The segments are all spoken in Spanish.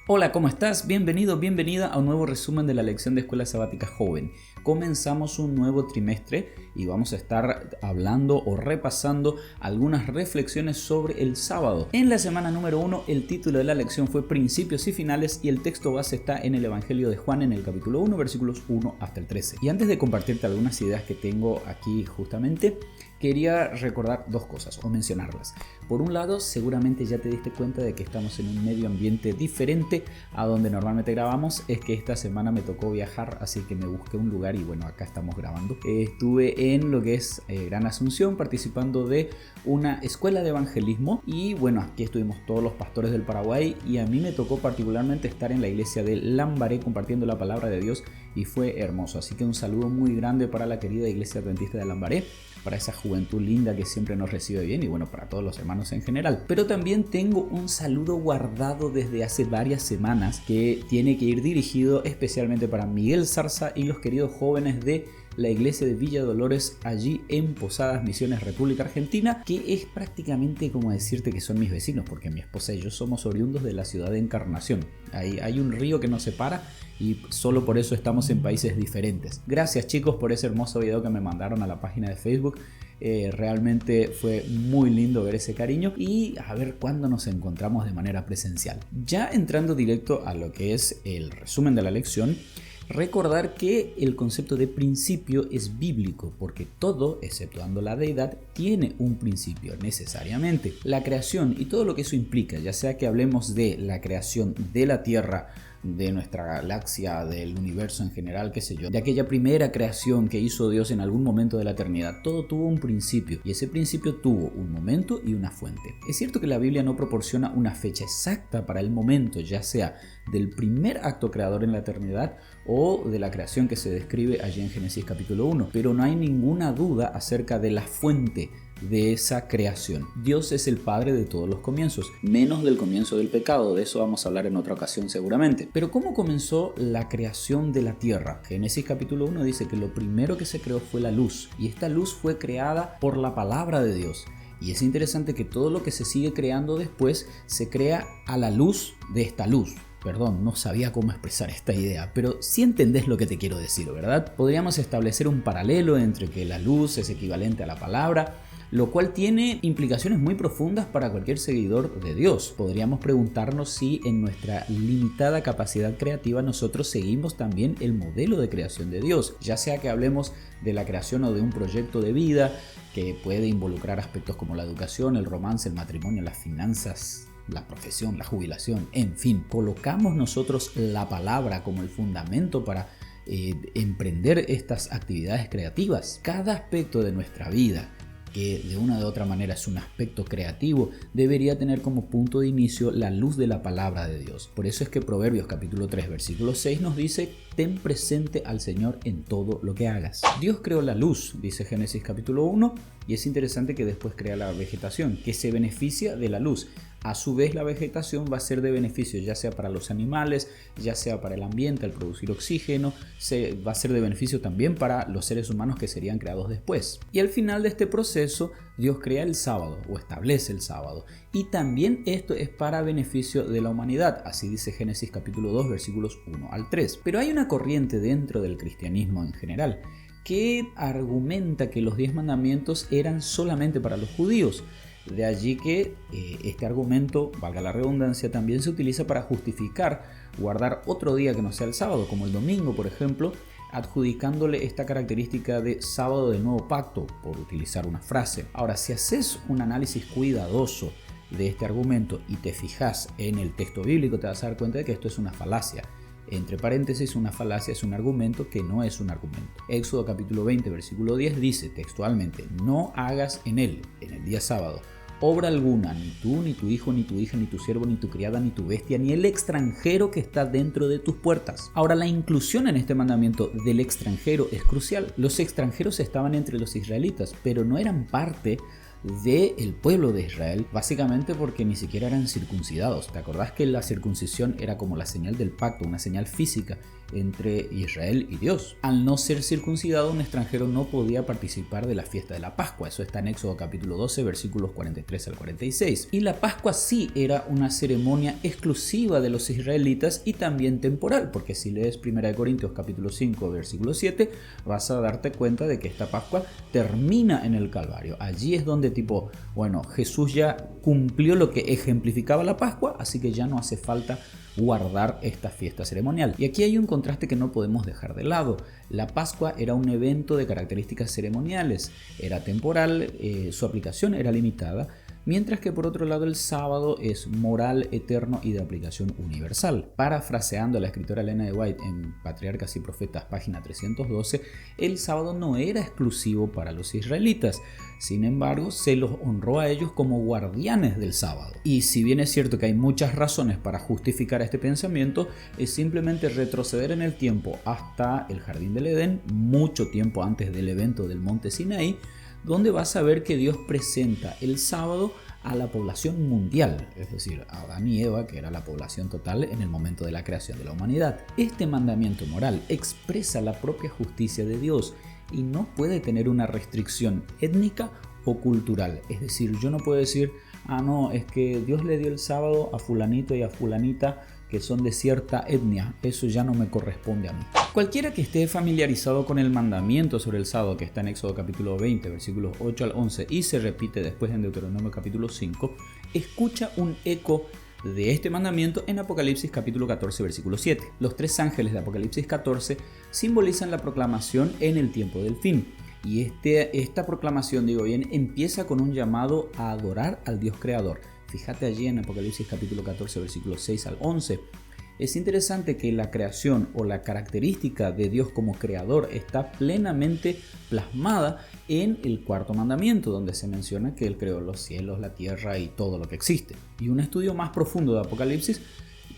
Hola, ¿cómo estás? Bienvenido, bienvenida a un nuevo resumen de la lección de Escuela Sabática Joven. Comenzamos un nuevo trimestre y vamos a estar hablando o repasando algunas reflexiones sobre el sábado. En la semana número 1, el título de la lección fue Principios y Finales y el texto base está en el Evangelio de Juan en el capítulo 1, versículos 1 hasta el 13. Y antes de compartirte algunas ideas que tengo aquí justamente, quería recordar dos cosas o mencionarlas. Por un lado, seguramente ya te diste cuenta de que estamos en un medio ambiente diferente a donde normalmente grabamos. Es que esta semana me tocó viajar, así que me busqué un lugar y bueno, acá estamos grabando. Estuve en lo que es Gran Asunción participando de una escuela de evangelismo y bueno, aquí estuvimos todos los pastores del Paraguay y a mí me tocó particularmente estar en la iglesia de Lambaré compartiendo la palabra de Dios y fue hermoso. Así que un saludo muy grande para la querida iglesia adventista de Lambaré, para esa juventud linda que siempre nos recibe bien y bueno, para todos los hermanos en general. Pero también tengo un saludo guardado desde hace varias semanas que tiene que ir dirigido especialmente para Miguel Zarza y los queridos jóvenes de la iglesia de Villa Dolores allí en Posadas Misiones, República Argentina, que es prácticamente como decirte que son mis vecinos, porque mi esposa y yo somos oriundos de la ciudad de Encarnación. Ahí hay un río que nos separa y solo por eso estamos en países diferentes. Gracias chicos por ese hermoso video que me mandaron a la página de Facebook. Realmente fue muy lindo ver ese cariño y a ver cuándo nos encontramos de manera presencial. Ya entrando directo a lo que es el resumen de la lección, recordar que el concepto de principio es bíblico porque todo, exceptuando la deidad, tiene un principio necesariamente. La creación y todo lo que eso implica, ya sea que hablemos de la creación de la Tierra, de nuestra galaxia, del universo en general, qué sé yo, de aquella primera creación que hizo Dios en algún momento de la eternidad, todo tuvo un principio y ese principio tuvo un momento y una fuente. Es cierto que la Biblia no proporciona una fecha exacta para el momento, ya sea del primer acto creador en la eternidad o de la creación que se describe allí en Génesis capítulo 1, pero no hay ninguna duda acerca de la fuente de esa creación. Dios es el padre de todos los comienzos, menos del comienzo del pecado, de eso vamos a hablar en otra ocasión seguramente. Pero ¿cómo comenzó la creación de la tierra? Génesis capítulo 1 dice que lo primero que se creó fue la luz, y esta luz fue creada por la palabra de Dios. Y es interesante que todo lo que se sigue creando después se crea a la luz de esta luz. Perdón, no sabía cómo expresar esta idea, pero sí entendés lo que te quiero decir, ¿verdad? Podríamos establecer un paralelo entre que la luz es equivalente a la palabra, lo cual tiene implicaciones muy profundas para cualquier seguidor de Dios. Podríamos preguntarnos si en nuestra limitada capacidad creativa nosotros seguimos también el modelo de creación de Dios, ya sea que hablemos de la creación o de un proyecto de vida que puede involucrar aspectos como la educación, el romance, el matrimonio, las finanzas, la profesión, la jubilación, en fin. ¿Colocamos nosotros la palabra como el fundamento para emprender estas actividades creativas? Cada aspecto de nuestra vida que de una u otra manera es un aspecto creativo, debería tener como punto de inicio la luz de la palabra de Dios. Por eso es que Proverbios capítulo 3 versículo 6 nos dice: ten presente al Señor en todo lo que hagas. Dios creó la luz, dice Génesis capítulo 1, y es interesante que después crea la vegetación, que se beneficia de la luz. A su vez la vegetación va a ser de beneficio ya sea para los animales, ya sea para el ambiente al producir oxígeno, va a ser de beneficio también para los seres humanos que serían creados después. Y al final de este proceso Dios crea el sábado o establece el sábado, y también esto es para beneficio de la humanidad, así dice Génesis capítulo 2 versículos 1 al 3. Pero hay una corriente dentro del cristianismo en general que argumenta que los 10 mandamientos eran solamente para los judíos. De allí que este argumento, valga la redundancia, también se utiliza para justificar guardar otro día que no sea el sábado, como el domingo, por ejemplo, adjudicándole esta característica de sábado del nuevo pacto, por utilizar una frase. Ahora, si haces un análisis cuidadoso de este argumento y te fijas en el texto bíblico, te vas a dar cuenta de que esto es una falacia. Entre paréntesis, una falacia es un argumento que no es un argumento. Éxodo capítulo 20, versículo 10 dice textualmente: no hagas en él, en el día sábado, obra alguna, ni tú, ni tu hijo, ni tu hija, ni tu siervo, ni tu criada, ni tu bestia, ni el extranjero que está dentro de tus puertas. Ahora, la inclusión en este mandamiento del extranjero es crucial. Los extranjeros estaban entre los israelitas, pero no eran parte del pueblo de Israel, básicamente porque ni siquiera eran circuncidados. ¿Te acordás que la circuncisión era como la señal del pacto, una señal física? entre Israel y Dios. Al no ser circuncidado, un extranjero no podía participar de la fiesta de la Pascua. Eso está en Éxodo capítulo 12, versículos 43 al 46. Y la Pascua sí era una ceremonia exclusiva de los israelitas y también temporal, porque si lees 1 Corintios capítulo 5, versículo 7, vas a darte cuenta de que esta Pascua termina en el Calvario. Allí es donde Jesús ya cumplió lo que ejemplificaba la Pascua, así que ya no hace falta guardar esta fiesta ceremonial. Y aquí hay un contraste que no podemos dejar de lado. La Pascua era un evento de características ceremoniales, era temporal, su aplicación era limitada, mientras que por otro lado el sábado es moral, eterno y de aplicación universal. Parafraseando a la escritora Elena de White en Patriarcas y Profetas, página 312, el sábado no era exclusivo para los israelitas, sin embargo se los honró a ellos como guardianes del sábado. Y si bien es cierto que hay muchas razones para justificar este pensamiento, es simplemente retroceder en el tiempo hasta el Jardín del Edén, mucho tiempo antes del evento del monte Sinaí, donde vas a ver que Dios presenta el sábado a la población mundial, es decir, a Adán y Eva, que era la población total en el momento de la creación de la humanidad. Este mandamiento moral expresa la propia justicia de Dios y no puede tener una restricción étnica o cultural. Es decir, yo no puedo decir, no, es que Dios le dio el sábado a fulanito y a fulanita que son de cierta etnia, eso ya no me corresponde a mí. Cualquiera que esté familiarizado con el mandamiento sobre el sábado, que está en Éxodo capítulo 20, versículos 8 al 11 y se repite después en Deuteronomio capítulo 5, escucha un eco de este mandamiento en Apocalipsis capítulo 14, versículo 7. Los tres ángeles de Apocalipsis 14 simbolizan la proclamación en el tiempo del fin. Y esta proclamación, empieza con un llamado a adorar al Dios creador. Fíjate allí en Apocalipsis capítulo 14, versículos 6 al 11. Es interesante que la creación o la característica de Dios como creador está plenamente plasmada en el cuarto mandamiento, donde se menciona que Él creó los cielos, la tierra y todo lo que existe. Y un estudio más profundo de Apocalipsis,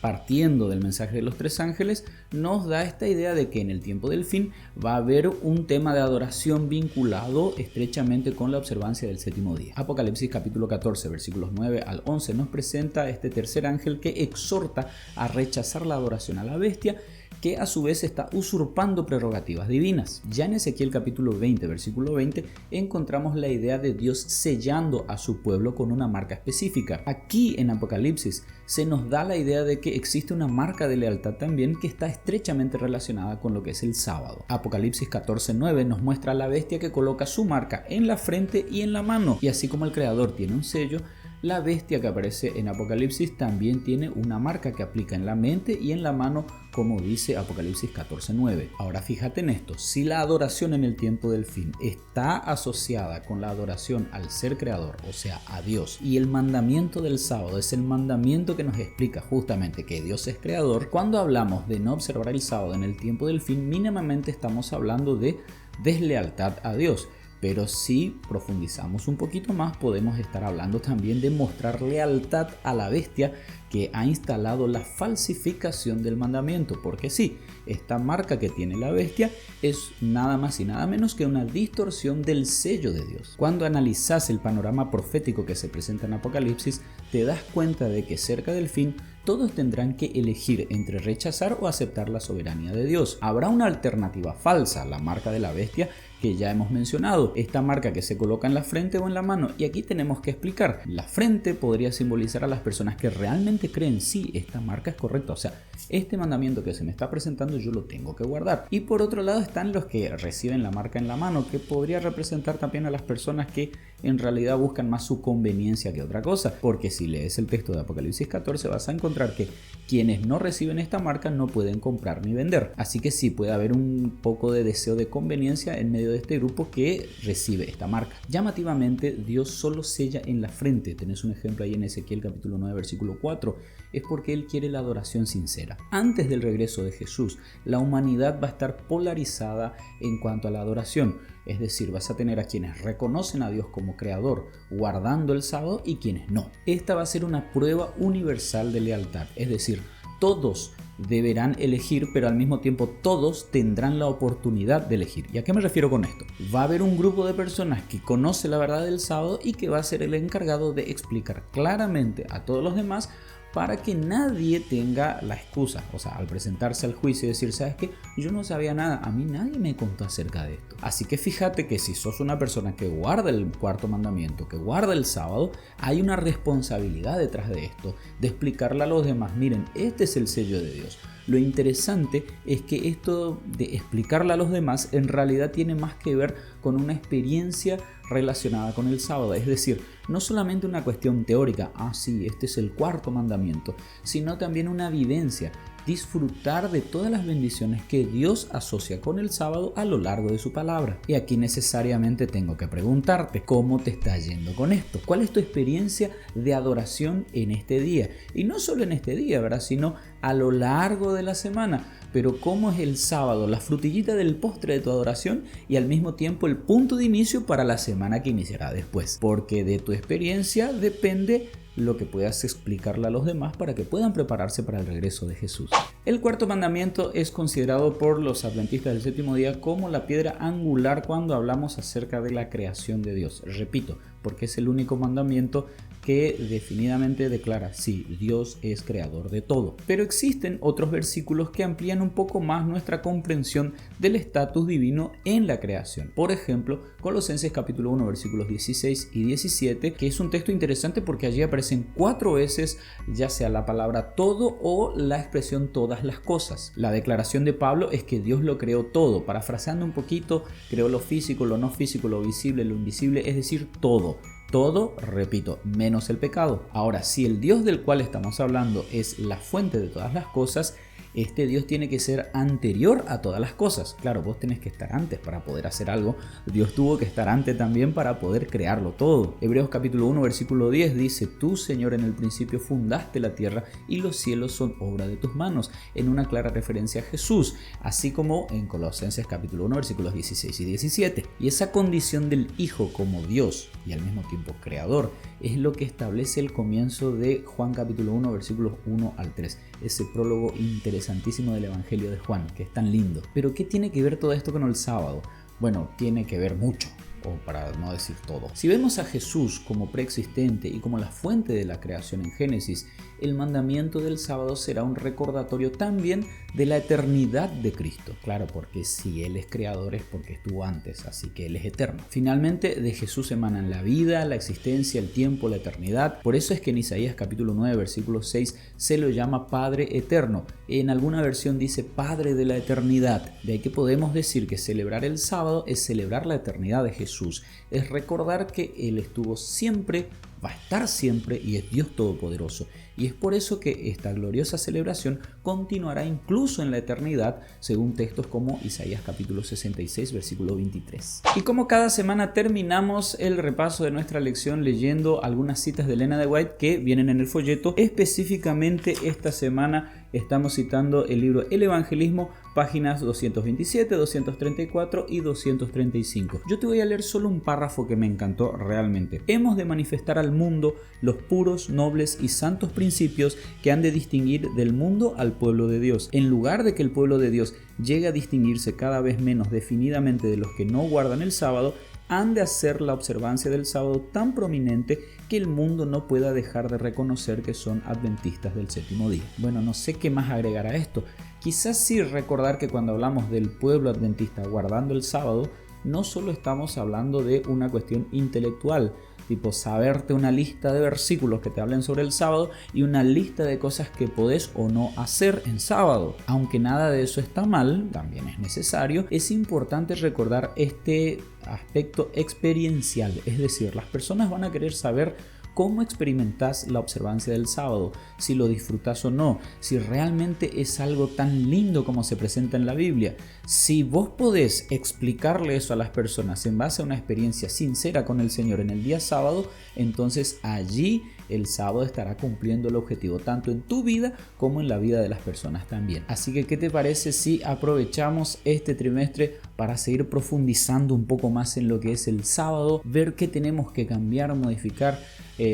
partiendo del mensaje de los tres ángeles, nos da esta idea de que en el tiempo del fin va a haber un tema de adoración vinculado estrechamente con la observancia del séptimo día. Apocalipsis capítulo 14, versículos 9 al 11 nos presenta este tercer ángel que exhorta a rechazar la adoración a la bestia, que a su vez está usurpando prerrogativas divinas. Ya en Ezequiel capítulo 20, versículo 20, encontramos la idea de Dios sellando a su pueblo con una marca específica. Aquí en Apocalipsis se nos da la idea de que existe una marca de lealtad también que está estrechamente relacionada con lo que es el sábado. Apocalipsis 14:9 nos muestra a la bestia que coloca su marca en la frente y en la mano, y así como el creador tiene un sello, la bestia que aparece en Apocalipsis también tiene una marca que aplica en la mente y en la mano, como dice Apocalipsis 14:9. Ahora fíjate en esto, si la adoración en el tiempo del fin está asociada con la adoración al ser creador, o sea, a Dios, y el mandamiento del sábado es el mandamiento que nos explica justamente que Dios es creador, cuando hablamos de no observar el sábado en el tiempo del fin, mínimamente estamos hablando de deslealtad a Dios. Pero si profundizamos un poquito más, podemos estar hablando también de mostrar lealtad a la bestia que ha instalado la falsificación del mandamiento. Porque sí, esta marca que tiene la bestia es nada más y nada menos que una distorsión del sello de Dios. Cuando analizas el panorama profético que se presenta en Apocalipsis, te das cuenta de que cerca del fin todos tendrán que elegir entre rechazar o aceptar la soberanía de Dios. Habrá una alternativa falsa, la marca de la bestia, que ya hemos mencionado, esta marca que se coloca en la frente o en la mano, y aquí tenemos que explicar. La frente podría simbolizar a las personas que realmente creen, sí, esta marca es correcta, o sea, este mandamiento que se me está presentando yo lo tengo que guardar. Y por otro lado están los que reciben la marca en la mano, que podría representar también a las personas que en realidad buscan más su conveniencia que otra cosa, porque si lees el texto de Apocalipsis 14 vas a encontrar que quienes no reciben esta marca no pueden comprar ni vender, así que sí puede haber un poco de deseo de conveniencia en medio de este grupo que recibe esta marca. Llamativamente, Dios solo sella en la frente. Tenés un ejemplo ahí en Ezequiel capítulo 9 versículo 4. Es porque Él quiere la adoración sincera. Antes del regreso de Jesús, la humanidad va a estar polarizada en cuanto a la adoración. Es decir, vas a tener a quienes reconocen a Dios como creador guardando el sábado y quienes no. Esta va a ser una prueba universal de lealtad. Es decir, todos deberán elegir, pero al mismo tiempo todos tendrán la oportunidad de elegir. ¿Y a qué me refiero con esto? Va a haber un grupo de personas que conoce la verdad del sábado y que va a ser el encargado de explicar claramente a todos los demás para que nadie tenga la excusa, o sea, al presentarse al juicio y decir, ¿sabes qué? Yo no sabía nada, a mí nadie me contó acerca de esto. Así que fíjate que si sos una persona que guarda el cuarto mandamiento, que guarda el sábado, hay una responsabilidad detrás de esto, de explicarle a los demás, miren, este es el sello de Dios. Lo interesante es que esto de explicarle a los demás en realidad tiene más que ver con una experiencia relacionada con el sábado, es decir, no solamente una cuestión teórica, sí, este es el cuarto mandamiento, sino también una vivencia, disfrutar de todas las bendiciones que Dios asocia con el sábado a lo largo de su palabra. Y aquí necesariamente tengo que preguntarte, ¿cómo te está yendo con esto? ¿Cuál es tu experiencia de adoración en este día? Y no solo en este día, ¿verdad? Sino a lo largo de la semana. Pero ¿cómo es el sábado? La frutillita del postre de tu adoración y al mismo tiempo el punto de inicio para la semana que iniciará después. Porque de tu experiencia depende lo que puedas explicarle a los demás para que puedan prepararse para el regreso de Jesús. El cuarto mandamiento es considerado por los adventistas del séptimo día como la piedra angular cuando hablamos acerca de la creación de Dios. Repito, porque es el único mandamiento que definidamente declara, sí, Dios es creador de todo. Pero existen otros versículos que amplían un poco más nuestra comprensión del estatus divino en la creación. Por ejemplo, Colosenses capítulo 1, versículos 16 y 17, que es un texto interesante porque allí aparecen 4 veces ya sea la palabra todo o la expresión todas las cosas. La declaración de Pablo es que Dios lo creó todo. Parafraseando un poquito, creó lo físico, lo no físico, lo visible, lo invisible, es decir, todo. Todo, repito, menos el pecado. Ahora, si el Dios del cual estamos hablando es la fuente de todas las cosas, este Dios tiene que ser anterior a todas las cosas. Claro, vos tenés que estar antes para poder hacer algo. Dios tuvo que estar antes también para poder crearlo todo. Hebreos capítulo 1, versículo 10 dice, tú, Señor, en el principio fundaste la tierra y los cielos son obra de tus manos, en una clara referencia a Jesús, así como en Colosenses capítulo 1, versículos 16 y 17. Y esa condición del Hijo como Dios y al mismo tiempo creador es lo que establece el comienzo de Juan capítulo 1, versículos 1 al 3. Ese prólogo interesantísimo del Evangelio de Juan, que es tan lindo. Pero ¿qué tiene que ver todo esto con el sábado? Bueno, tiene que ver mucho, o para no decir todo. Si vemos a Jesús como preexistente y como la fuente de la creación en Génesis, el mandamiento del sábado será un recordatorio también de la eternidad de Cristo. Claro, porque si Él es creador es porque estuvo antes, así que Él es eterno. Finalmente, de Jesús emanan la vida, la existencia, el tiempo, la eternidad. Por eso es que en Isaías capítulo 9, versículo 6 se lo llama Padre Eterno. En alguna versión dice Padre de la eternidad. De ahí que podemos decir que celebrar el sábado es celebrar la eternidad de Jesús. Es recordar que Él estuvo siempre, va a estar siempre y es Dios Todopoderoso. Y es por eso que esta gloriosa celebración continuará incluso en la eternidad, según textos como Isaías capítulo 66, versículo 23. Y como cada semana terminamos el repaso de nuestra lección leyendo algunas citas de Elena de White que vienen en el folleto. Específicamente esta semana estamos citando el libro El Evangelismo, páginas 227, 234 y 235. Yo te voy a leer solo un párrafo que me encantó realmente. Hemos de manifestar al mundo los puros, nobles y santos principios que han de distinguir del mundo al pueblo de Dios. En lugar de que el pueblo de Dios llegue a distinguirse cada vez menos definidamente de los que no guardan el sábado, han de hacer la observancia del sábado tan prominente que el mundo no pueda dejar de reconocer que son adventistas del séptimo día. Bueno, no sé qué más agregar a esto. Quizás sí recordar que cuando hablamos del pueblo adventista guardando el sábado, no solo estamos hablando de una cuestión intelectual, tipo saberte una lista de versículos que te hablen sobre el sábado y una lista de cosas que podés o no hacer en sábado. Aunque nada de eso está mal, también es necesario, es importante recordar este aspecto experiencial, es decir, las personas van a querer saber cómo experimentás la observancia del sábado, si lo disfrutás o no, si realmente es algo tan lindo como se presenta en la Biblia. Si vos podés explicarle eso a las personas en base a una experiencia sincera con el Señor en el día sábado, entonces allí el sábado estará cumpliendo el objetivo tanto en tu vida como en la vida de las personas también. Así que, ¿qué te parece si aprovechamos este trimestre para seguir profundizando un poco más en lo que es el sábado, ver qué tenemos que cambiar, modificar,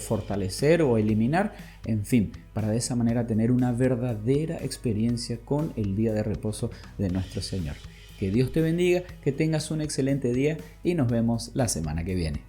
fortalecer o eliminar? En fin, para de esa manera tener una verdadera experiencia con el día de reposo de nuestro Señor. Que Dios te bendiga, que tengas un excelente día y nos vemos la semana que viene.